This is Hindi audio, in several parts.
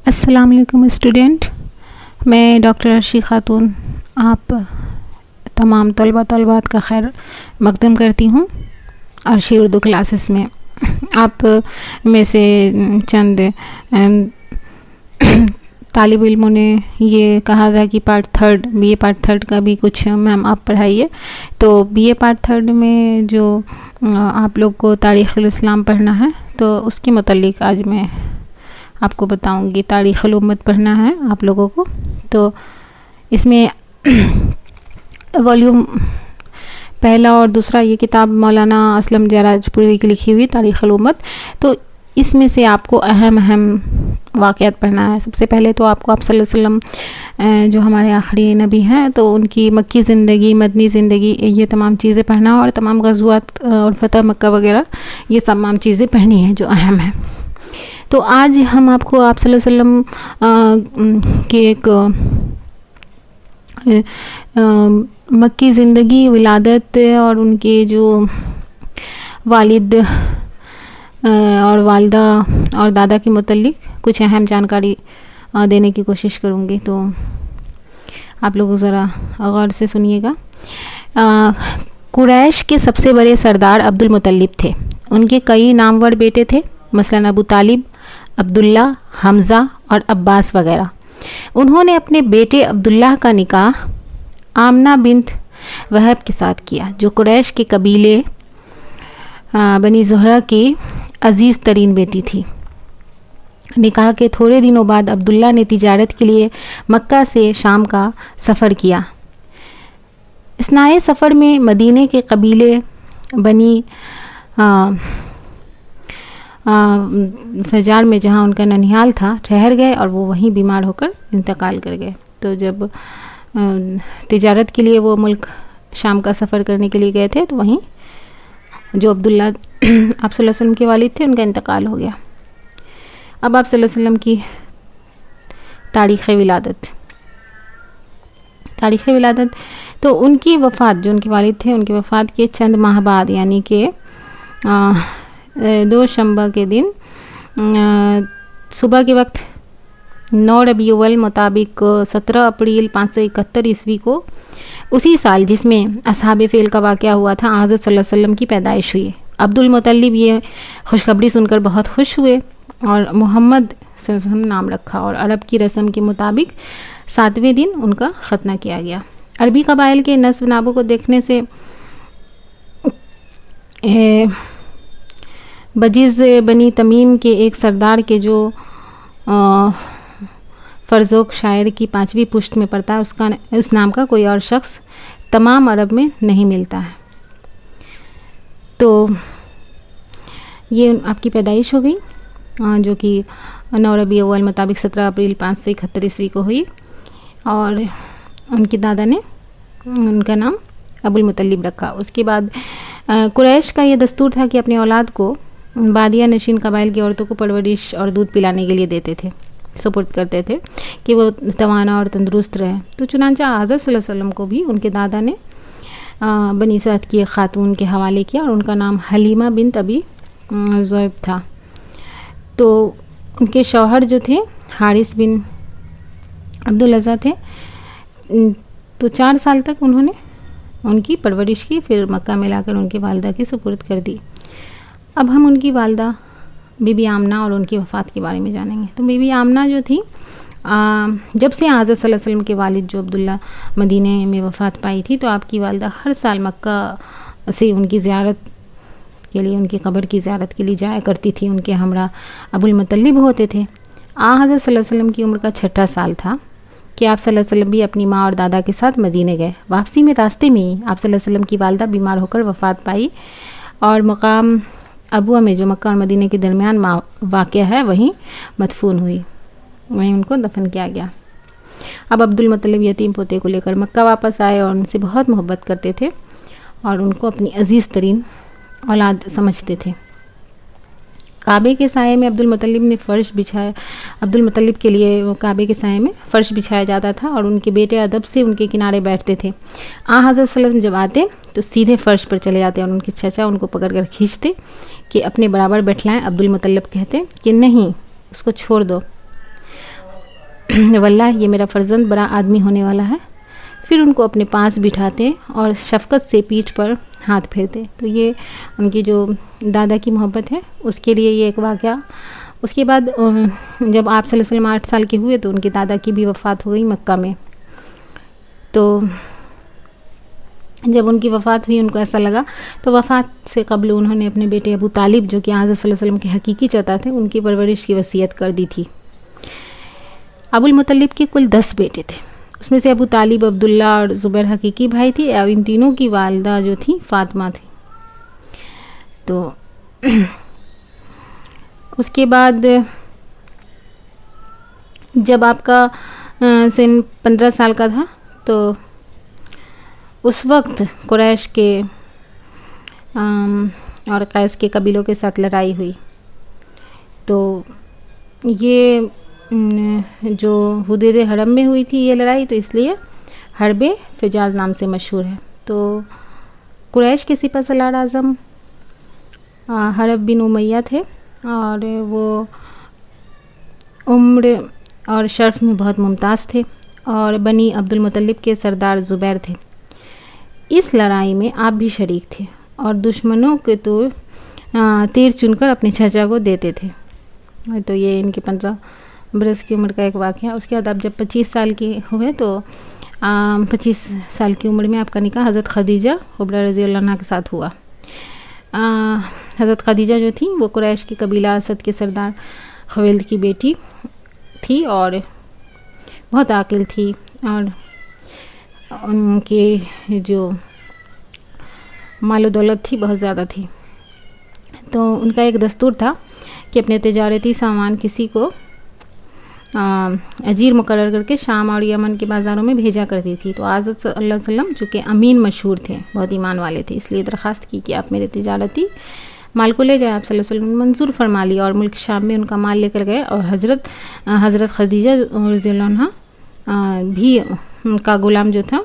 अस्सलाम वालेकुम स्टूडेंट, मैं डॉक्टर अर्शी खातून आप तमाम तलबात का खैर मकदम करती हूँ अर्शी उर्दू क्लासेस में। आप में से चंद तालिब इल्मों ने ये कहा था कि बीए पार्ट थर्ड का भी कुछ मैम आप पढ़ाइए। तो बीए पार्ट थर्ड में जो आप लोग को तारीख़ुल इस्लाम पढ़ना है तो उसके मुतालिक आज मैं आपको बताऊंगी। तारीख़ुल उम्मत पढ़ना है आप लोगों को। तो इसमें वॉल्यूम पहला और दूसरा ये किताब मौलाना असलम जयराजपुरी की लिखी हुई तारीख़ुल उम्मत। तो इसमें से आपको अहम वाक़यात पढ़ना है। सबसे पहले तो आपको आप सल्लल्लाहु अलैहि वसल्लम जो हमारे आखिरी नबी हैं तो उनकी मक्की ज़िंदगी, मदनी ज़िंदगी, ये तमाम चीज़ें पढ़ना और तमाम ग़ज़वात और फ़तह मक्का वगैरह ये तमाम चीज़ें पढ़नी हैं जो अहम हैं। तो आज हम आपको आप सल्लल्लाहु अलैहि वसल्लम की एक मक्की ज़िंदगी, विलादत और उनके जो वालिद और वालदा और दादा के मुतल्लिक कुछ अहम जानकारी देने की कोशिश करूँगी। तो आप लोग ज़रा गौर से सुनिएगा। कुरैश के सबसे बड़े सरदार अब्दुल मुत्तलिब थे। उनके कई नामवर बेटे थे, मसलन अबू तालिब, अब्दुल्ला, हमज़ा और अब्बास वगैरह। उन्होंने अपने बेटे अब्दुल्लाह का निकाह आमना बिन्त वहब के साथ किया, जो कुरैश के कबीले बनी ज़ुहरा की अज़ीज़ तरीन बेटी थी। निकाह के थोड़े दिनों बाद अब्दुल्ला ने तिजारत के लिए मक्का से शाम का सफ़र किया। इस नए सफ़र में मदीने के कबीले बनी फजार में, जहाँ उनका ननिहाल था, ठहर गए और वो वहीं बीमार होकर इंतकाल कर गए। तो जब तिजारत के लिए वो मुल्क शाम का सफ़र करने के लिए गए थे तो वहीं जो अब्दुल्ला आप सल्लल्लाहु अलैहि वसल्लम के वालिद थे उनका इंतकाल हो गया। अब आप सल्लल्लाहु अलैहि वसल्लम की तारीख़ विलादत तो उनकी वफ़ात, जो उनके वालिद थे, उनकी वफ़ात के चंद माह बाद यानी कि 2 शंबा के दिन सुबह के वक्त 9 रबीउल मुताबिक 17 अप्रैल 571 ईस्वी को, उसी साल जिसमें असहाबे फ़ील का वाक़या हुआ था, हज़रत सल्लल्लाहु अलैहि वसल्लम की पैदाइश हुई। अब्दुल मुत्तलिब ये खुशखबरी सुनकर बहुत खुश हुए और मोहम्मद सल्लल्लाहु अलैहि वसल्लम नाम रखा और अरब की रस्म के मुताबिक 7वें दिन उनका ख़तना किया गया। अरबी कबाइल के नस्ब नाबों को देखने से बजीज़ बनी तमीम के एक सरदार के जो फ़रज़ोक शायर की 5वीं पुश्त में पड़ता है, उस नाम का कोई और शख्स तमाम अरब में नहीं मिलता है। तो ये आपकी पैदाइश हो गई जो कि 9 रबीउल मुताबिक 17 अप्रैल 571 ईस्वी को हुई और उनके दादा ने उनका नाम अबुल मुत्तलिब रखा। उसके बाद कुरैश का ये दस्तूर था कि अपनी औलाद को बादिया नशीन कबाइल की औरतों को परवरिश और दूध पिलाने के लिए देते थे, सुपुर्द करते थे कि वो तवाना और तंदुरुस्त रहे। तो चुनांचा हज़रत सल्लल्लाहु अलैहि वसल्लम को भी उनके दादा ने बनी सअद की एक खातून के हवाले किया और उनका नाम हलीमा बिन्त अबी ज़ुहैब था। तो उनके शौहर जो थे हारिस बिन अब्दुल अज़ा थे। तो 4 साल तक उन्होंने उनकी परवरिश की, फिर मक्का में लाकर उनकी वालदा की सुपुर्द कर दी। अब हम उनकी वालदा बीबी आमना और उनकी वफ़ात के बारे में जानेंगे। तो बीबी आमना जो थी, जब से हज़रत सल्लल्लाहु अलैहि वसल्लम के वालिद जो अब्दुल्ला मदीने में वफ़ात पाई थी, तो आपकी वालदा हर साल मक्का से उनकी ज़ियारत के लिए, उनकी कब्र की ज़ियारत के लिए जाया करती थी। उनके हमरा अबुल मुत्तलिब होते थे। हज़रत सल्लल्लाहु अलैहि वसल्लम की उम्र का 6ठा साल था कि आप सल्लल्लाहु अलैहि वसल्लम भी अपनी माँ और दादा के साथ मदीने गए। वापसी में रास्ते में ही आप सल्लल्लाहु अलैहि वसल्लम की वालदा बीमार होकर वफ़ात पाई और मकाम अबुआ में, जो मक्का और मदीने के दरमियान वाक़या है, वहीं मदफून हुई, वहीं उनको दफन किया गया। अब अब्दुल मुत्तलिब यतीम पोते को लेकर मक्का वापस आए और उनसे बहुत मोहब्बत करते थे और उनको अपनी अज़ीज़ तरीन औलाद समझते थे। काबे के साये में अब्दुल मुत्तलिब के लिए वो काबे के साये में फ़र्श बिछाया जाता था और उनके बेटे अदब से उनके किनारे बैठते थे। हज़रत सल्लल्लाहु अलैहि वसल्लम जब आते तो सीधे फ़र्श पर चले जाते और उनके चचा उनको पकड़कर खींचते कि अपने बराबर बैठलाएं। अब्दुल मुत्तलिब कहते कि नहीं, उसको छोड़ दो। वल्लाह ये मेरा फर्जंद बड़ा आदमी होने वाला है। फिर उनको अपने पास बिठाते और शफ़क़त से पीठ पर हाथ फेरते। तो ये उनकी जो दादा की मोहब्बत है उसके लिए ये एक वाक़या। उसके बाद जब आप सल्लल्लाहु अलैहि वसल्लम 8 साल के हुए तो उनके दादा की भी वफ़ात हो गई मक्का में। तो जब उनकी वफ़ात हुई उनको ऐसा लगा, तो वफ़ात से कबल उन्होंने अपने बेटे अबू तालिब जो कि हज़रत सल्लल्लाहु अलैहि वसल्लम के हकीकी चचा थे उनकी परवरिश की वसीयत कर दी थी। अबुल मुतल्लिब के कुल 10 बेटे थे, उसमें से अबू तालिब, अब्दुल्ला और ज़ुबैर हकीकी भाई थी और इन तीनों की वालिदा जो थी फ़ातिमा थी। तो उसके बाद जब आपका सिन 15 साल का था तो उस वक्त कुरैश के और कैस के कबीलों के साथ लड़ाई हुई। तो ये जो हुदूद हरम में हुई थी ये लड़ाई, तो इसलिए हरबे फिजाज नाम से मशहूर है। तो कुरैश के सिपह सलार आज़म हरब बिन उमैया थे और वो उम्र और शर्फ में बहुत मुमताज़ थे और बनी अब्दुल मुतल्लिब के सरदार ज़ुबैर थे। इस लड़ाई में आप भी शरीक थे और दुश्मनों के तो तीर चुनकर अपने चचा को देते थे। तो ये इनके 15 बरस की उम्र का एक वाक़या। उसके बाद आप जब 25 साल के हुए तो 25 साल की उम्र में आपका निकाह हज़रत खदीजा कुबरा रज़ी अल्लाह अन्हा के साथ हुआ। हज़रत खदीजा जो थी वो कुरैश की कबीला असद के सरदार खवेल्द की बेटी थी और बहुत आकिल थी और उनके जो मालो दौलत थी बहुत ज़्यादा थी। तो उनका एक दस्तूर था कि अपने तिजारती सामान किसी को अजीर मुकर्रर करके शाम और यमन के बाज़ारों में भेजा करती थी। तो हज़रत सल्लल्लाहु अलैहि वसल्लम चूँकि अमीन मशहूर थे, बहुत ईमान वाले थे, इसलिए दरख्वास्त की कि आप मेरे तिजारती माल को ले जाएं। आप सल्लल्लाहु अलैहि वसल्लम ने मंजूर फरमा लिया और मुल्क शाम में उनका माल लेकर गए और हज़रत खदीजा रज़ी अल्लाह अन्हा भी उनका ग़ुलाम जो था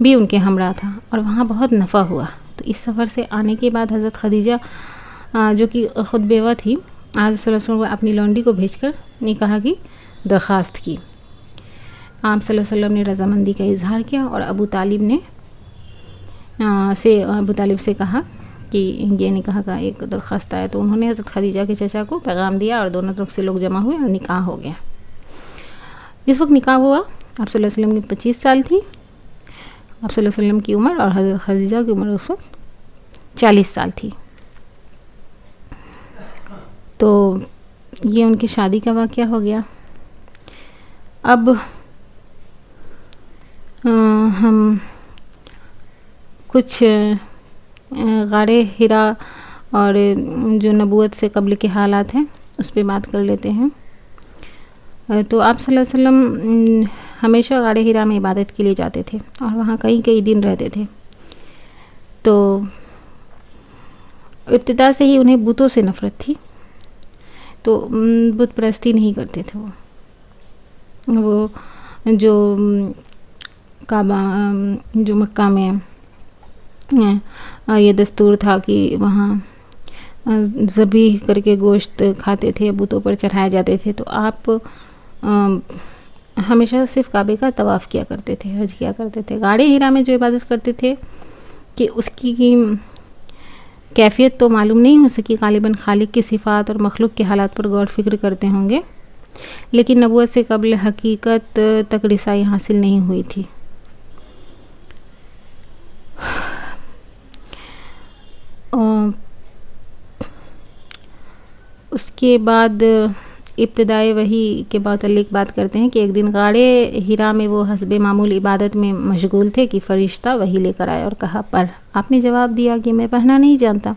भी उनके हमरा था और वहाँ बहुत नफ़ा हुआ। तो इस सफ़र से आने के बाद हज़रत खदीजा जो कि ख़ुद बेवा थी, आज सल्लल्लाहु अलैहि वसल्लम अपनी लौंडी को भेजकर निकाह की दरख्वास्त की। आप सल्लल्लाहु अलैहि वसल्लम ने रज़ामंदी का इजहार किया और अबू तालिब से कहा कि ये निकाह का एक दरख्वास्त आया। तो उन्होंने हज़रत खदीजा के चचा को पैगाम दिया और दोनों तरफ से लोग जमा हुए और निकाह हो गया। जिस वक्त निकाह हुआ आप सल्लल्लाहु अलैहि वसल्लम की 25 साल थी, आप सल्लल्लाहु अलैहि वसल्लम की उम्र और हज़रत खदीजा की उम्र उस वक्त 40 साल थी। तो ये उनकी शादी का वाक़या हो गया। अब हम कुछ गारे हिरा और जो नबूवत से कबल के हालात हैं उस पर बात कर लेते हैं। तो आप सल्लल्लाहु अलैहि वसल्लम हमेशा गारे हिरा में इबादत के लिए जाते थे और वहाँ कई दिन रहते थे। तो इब्तिदा से ही उन्हें बुतों से नफ़रत थी, तो बुत परस्ती नहीं करते थे। वो जो काबा जो मक्का में ये दस्तूर था कि वहाँ ज़बीह करके गोश्त खाते थे, बुतों पर चढ़ाए जाते थे। तो आप हमेशा सिर्फ काबे का तवाफ़ किया करते थे, हज किया करते थे। गाड़े हिरा में जो इबादत करते थे कि उसकी कैफियत तो मालूम नहीं हो सकी, गालिबन खालिक की सिफ़ात और मखलूक के हालात पर गौर फिक्र करते होंगे, लेकिन नबूवत से कबल हकीकत तक रिसाई हासिल नहीं हुई थी। उसके बाद इब्तिदाई वही के मुतालिक बात करते हैं कि एक दिन गाड़े हिरा में वो हस्बे मामूल इबादत में मशगूल थे कि फ़रिश्ता वही लेकर आया और कहा पढ़। आपने जवाब दिया कि मैं पढ़ना नहीं जानता।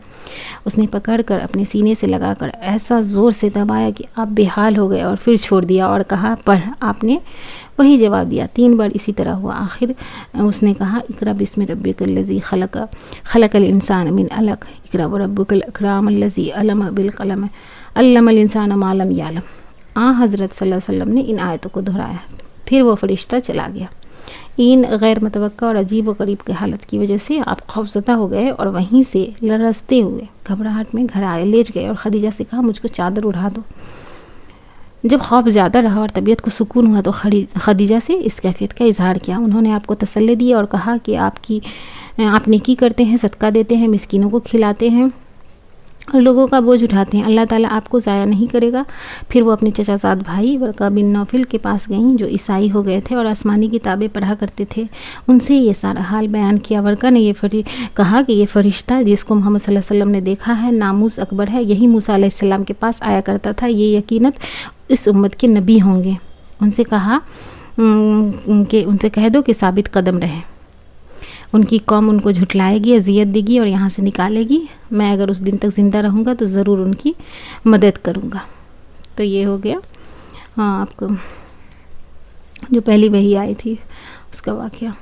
उसने पकड़कर अपने सीने से लगाकर ऐसा ज़ोर से दबाया कि आप बेहाल हो गए और फिर छोड़ दिया और कहा पढ़। आपने वही जवाब दिया। 3 बार इसी तरह हुआ। आखिर उसने कहा इक़रा बिस्मि रब्बिकल लज़ी खलक़ल इंसान मिन अलक़ इक़रा व रब्बुकल अकरम लज़ी अल्लम बिल क़लम अल्लमल इंसान मा लम यअलम। हज़रत सल्लल्लाहु अलैहि वसल्लम ने इन आयतों को दोहराया। फिर वो फ़रिश्ता चला गया। इन गैर मुतवक्का और अजीब व गरीब की हालत की वजह से आप खौफज़दा हो गए और वहीं से लरजते हुए घबराहट में घर आए, लेट गए और खदीजा से कहा मुझको चादर उड़ा दो। जब खौफ ज़्यादा रहा और तबीयत को सुकून हुआ तो खदीजा से इस कैफियत का इजहार किया। उन्होंने आपको तसल्ली दी और कहा कि आप नेकी करते हैं, सदका देते हैं, मिस्कीनों को खिलाते हैं और लोगों का बोझ उठाते हैं, अल्लाह ताला आपको ज़ाया नहीं करेगा। फिर वो अपने चचाजाद भाई वर्का बिन नौफिल के पास गईं जो ईसाई हो गए थे और आसमानी किताबें पढ़ा करते थे। उनसे ये सारा हाल बयान किया। वर्का ने कहा कि ये फ़रिश्ता जिसको मोहम्मद सल्लल्लाहु अलैहि वसल्लम ने देखा है नामूस अकबर है, यही मूसा अलैहिस्सलाम के पास आया करता था, ये यकीनत इस उम्मत के नबी होंगे। उनसे कहा कि उनसे कह दो कि साबित कदम रहे, उनकी कौम उनको झुटलाएगी, अजियत देगी और यहाँ से निकालेगी। मैं अगर उस दिन तक ज़िंदा रहूँगा तो ज़रूर उनकी मदद करूँगा। तो ये हो गया आपको जो पहली वही आई थी उसका वाक़या।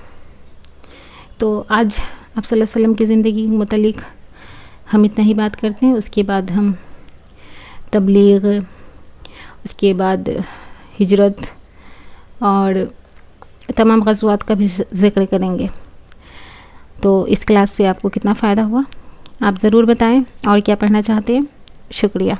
तो आज आप सल्लल्लाहु अलैहि वसल्लम की ज़िंदगी के मुतालिक हम इतना ही बात करते हैं। उसके बाद हम तबलीग, उसके बाद हिजरत और तमाम ग़ज़वात का भी ज़िक्र करेंगे। तो इस क्लास से आपको कितना फ़ायदा हुआ आप ज़रूर बताएं और क्या पढ़ना चाहते हैं। शुक्रिया।